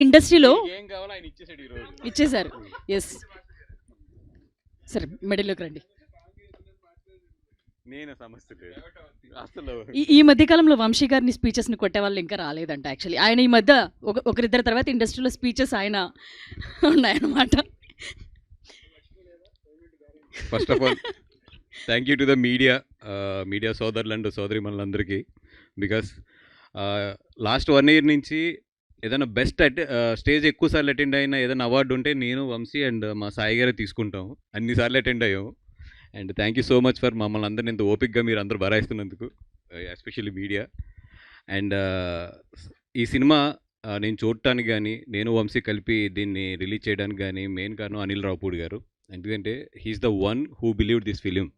ఇండస్ట్రీలో ఏం కావాలో ఆయన ఇచ్చేసాడు ఈ రోజు. ఇచ్చేశారు. ఎస్ సరే మెడల్లోకి రండి. నేను సమస్య లేదు అసలు. ఈ మధ్య కాలంలో వంశీ గారిని స్పీచెస్ని కొట్టే వాళ్ళు ఇంకా రాలేదంట. యాక్చువల్లీ ఆయన ఈ మధ్య ఒకరిద్దరి తర్వాత ఇండస్ట్రీలో స్పీచెస్ ఆయన ఉన్నాయన్నమాట. First of all thank you to the media సోదరులు అండ్ సోదరిమణులందరికీ. బికాస్ లాస్ట్ 1 year నుంచి ఏదైనా బెస్ట్ స్టేజ్ ఎక్కువసార్లు అటెండ్ అయిన ఏదైనా అవార్డు ఉంటే నేను వంశీ అండ్ మా సాయి గారే తీసుకుంటాం. అన్నిసార్లు అటెండ్ అయ్యాము. And thank you so much for మమ్మల్ని అందరిని ఇంత ఓపిక్గా మీరు అందరూ భరాయిస్తున్నందుకు, ఎస్పెషల్లీ మీడియా. అండ్ ఈ సినిమా నేను చూడటానికి కానీ, నేను వంశీ కలిపి దీన్ని రిలీజ్ చేయడానికి కానీ మెయిన్ కారణం అనిల్ రావుపూడి గారు. ఎందుకంటే he is the one who believe this film.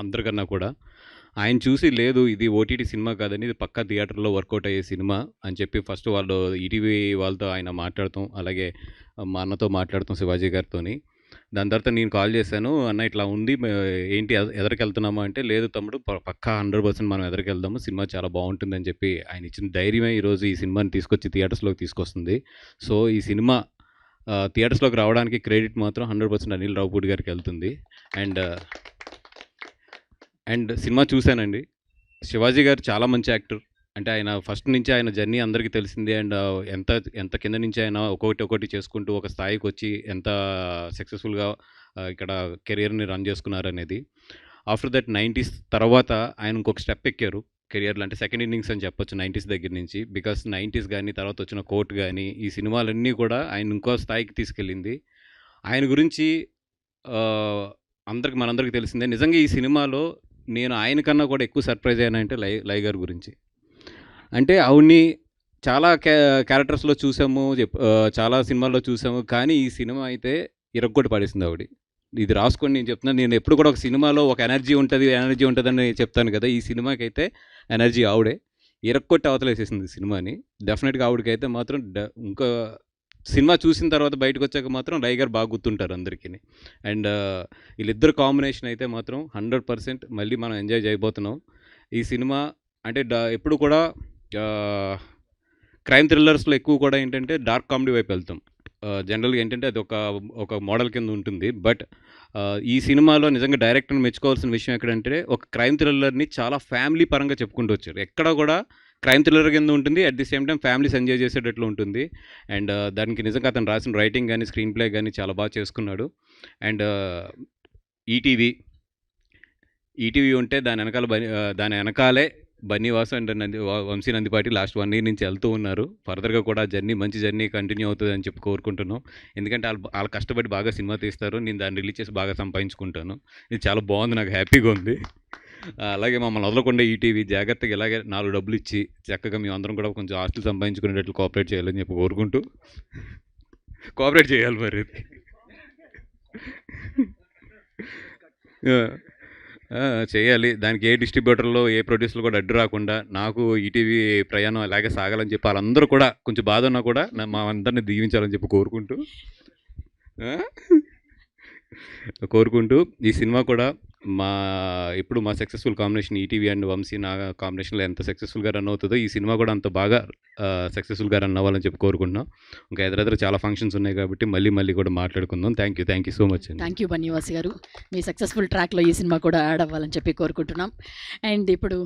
అందరికన్నా కూడా ఆయన చూసి లేదు ఇది ఓటీటీ సినిమా కాదని, ఇది పక్కా థియేటర్లో వర్కౌట్ అయ్యే సినిమా అని చెప్పి ఫస్ట్ వాళ్ళు ఈటీవీ వాళ్ళతో ఆయన మాట్లాడతాం, అలాగే మా అన్నతో మాట్లాడతాం శివాజీ గారితోని. దాని తర్వాత నేను కాల్ చేశాను, అన్న ఇట్లా ఉంది ఏంటి ఎదరికెళ్తున్నామా అంటే, లేదు తమ్ముడు పక్కా 100% మనం ఎదరికెళ్దాము, సినిమా చాలా బాగుంటుందని చెప్పి ఆయన ఇచ్చిన ధైర్యమే ఈరోజు ఈ సినిమాని తీసుకొచ్చి థియేటర్స్లోకి తీసుకొస్తుంది. సో ఈ సినిమా థియేటర్స్లోకి రావడానికి క్రెడిట్ మాత్రం 100% అనిల్ రావుపూడి గారికి వెళ్తుంది. అండ్ సినిమా చూశానండి. శివాజీ గారు చాలా మంచి యాక్టర్. అంటే ఆయన ఫస్ట్ నుంచి ఆయన జర్నీ అందరికీ తెలిసిందే. అండ్ ఎంత ఎంత కింద నుంచి ఆయన ఒక్కొక్కటి చేసుకుంటూ ఒక స్థాయికి వచ్చి ఎంత సక్సెస్ఫుల్గా ఇక్కడ కెరియర్ని రన్ చేసుకున్నారనేది. ఆఫ్టర్ దట్ 90s తర్వాత ఆయన ఇంకొక స్టెప్ ఎక్కారు కెరియర్లో. అంటే సెకండ్ ఇన్నింగ్స్ అని చెప్పొచ్చు 90s దగ్గర నుంచి. బికాస్ 90s కానీ తర్వాత వచ్చిన కోర్ట్ కానీ ఈ సినిమాలన్నీ కూడా ఆయన ఇంకో స్థాయికి తీసుకెళ్ళింది. ఆయన గురించి మనందరికీ తెలిసిందే. నిజంగా ఈ సినిమాలో నేను ఆయన కన్నా కూడా ఎక్కువ సర్ప్రైజ్ అయ్యానంటే లై గారి గురించి. అంటే ఆవిడ్ని చాలా క్యారెక్టర్స్లో చూసాము, చాలా సినిమాల్లో చూసాము, కానీ ఈ సినిమా అయితే ఇరగ్గొట్టి పడేసింది ఆవిడ. ఇది రాసుకొని నేను చెప్తున్నాను. నేను ఎప్పుడు కూడా ఒక సినిమాలో ఒక ఎనర్జీ ఉంటుందని చెప్తాను కదా. ఈ సినిమాకి అయితే ఎనర్జీ ఆవిడే ఇరగ్గొట్టి అవతలేసేసింది సినిమాని. డెఫినెట్గా ఆవిడకైతే మాత్రం ఇంకా సినిమా చూసిన తర్వాత బయటకు వచ్చాక మాత్రం లై గారు బాగా గుర్తుంటారు అందరికీ. అండ్ వీళ్ళిద్దరు కాంబినేషన్ అయితే మాత్రం 100% మళ్ళీ మనం ఎంజాయ్ చేయబోతున్నాం. ఈ సినిమా అంటే ఎప్పుడు కూడా క్రైమ్ థ్రిల్లర్స్లో ఎక్కువ కూడా ఏంటంటే డార్క్ కామెడీ వైపు వెళ్తాం. జనరల్గా ఏంటంటే అది ఒక మోడల్ కింద ఉంటుంది. బట్ ఈ సినిమాలో నిజంగా డైరెక్టర్ని మెచ్చుకోవాల్సిన విషయం ఎక్కడంటే ఒక క్రైమ్ థ్రిల్లర్ని చాలా ఫ్యామిలీ పరంగా చెప్పుకుంటూ వచ్చారు. ఎక్కడ కూడా క్రైమ్ థ్రిల్లర్ కింద ఉంటుంది, at the same time families enjoy చేసేటట్లు ఉంటుంది. అండ్ దానికి నిజంగా అతను రాసిన రైటింగ్ కానీ స్క్రీన్ ప్లే కానీ చాలా బాగా చేసుకున్నాడు. అండ్ ఈటీవీ ఉంటే దాని వెనకాలే Bunny Vasu and Vamsi Nandipati last 1 year నుంచి వెళ్తూ ఉన్నారు. ఫర్దర్గా కూడా మంచి జర్నీ కంటిన్యూ అవుతుంది అని చెప్పి కోరుకుంటున్నాం. ఎందుకంటే వాళ్ళు కష్టపడి బాగా సినిమా తీస్తారు, నేను దాన్ని రిలీజ్ చేసి బాగా సంపాదించుకుంటాను. ఇది చాలా బాగుంది, నాకు హ్యాపీగా ఉంది. అలాగే మమ్మల్ని వదలకుండా ఈటీవీ జాగ్రత్తగా ఇలాగే 4 డబ్బులు ఇచ్చి చక్కగా మేము అందరం కూడా కొంచెం ఆస్తులు సంపాదించుకునేటట్లు కోఆపరేట్ చేయాలని చెప్పి కోరుకుంటూ, కోఆపరేట్ చేయాలి మరి చేయాలి. దానికి ఏ డిస్ట్రిబ్యూటర్లో ఏ ప్రొడ్యూసర్లు కూడా అడ్డు రాకుండా నాకు ఈటీవీ ప్రయాణం అలాగే సాగాలని చెప్పి వాళ్ళందరూ కూడా కొంచెం బాధ ఉన్నా కూడా మా అందరిని దీవించాలని చెప్పి కోరుకుంటూ ఈ సినిమా కూడా ఇప్పుడు మా successful combination ETV and Vamsi నా కాంబినేషన్లో ఎంత సక్సెస్ఫుల్గా రన్ అవుతుందో ఈ సినిమా కూడా అంత బాగా సక్సెస్ఫుల్గా రన్ అవ్వాలని చెప్పి కోరుకుంటున్నాం. ఇంకా ఎదురెదురు చాలా ఫంక్షన్స్ ఉన్నాయి కాబట్టి మళ్ళీ కూడా మాట్లాడుకుందాం. థ్యాంక్ యూ సో మచ్ అండి. థ్యాంక్ యూ బన్నీవాసి గారు. మీ సక్సెస్ఫుల్ ట్రాక్లో ఈ సినిమా కూడా యాడ్ అవ్వాలని చెప్పి కోరుకుంటున్నాం. అండ్ ఇప్పుడు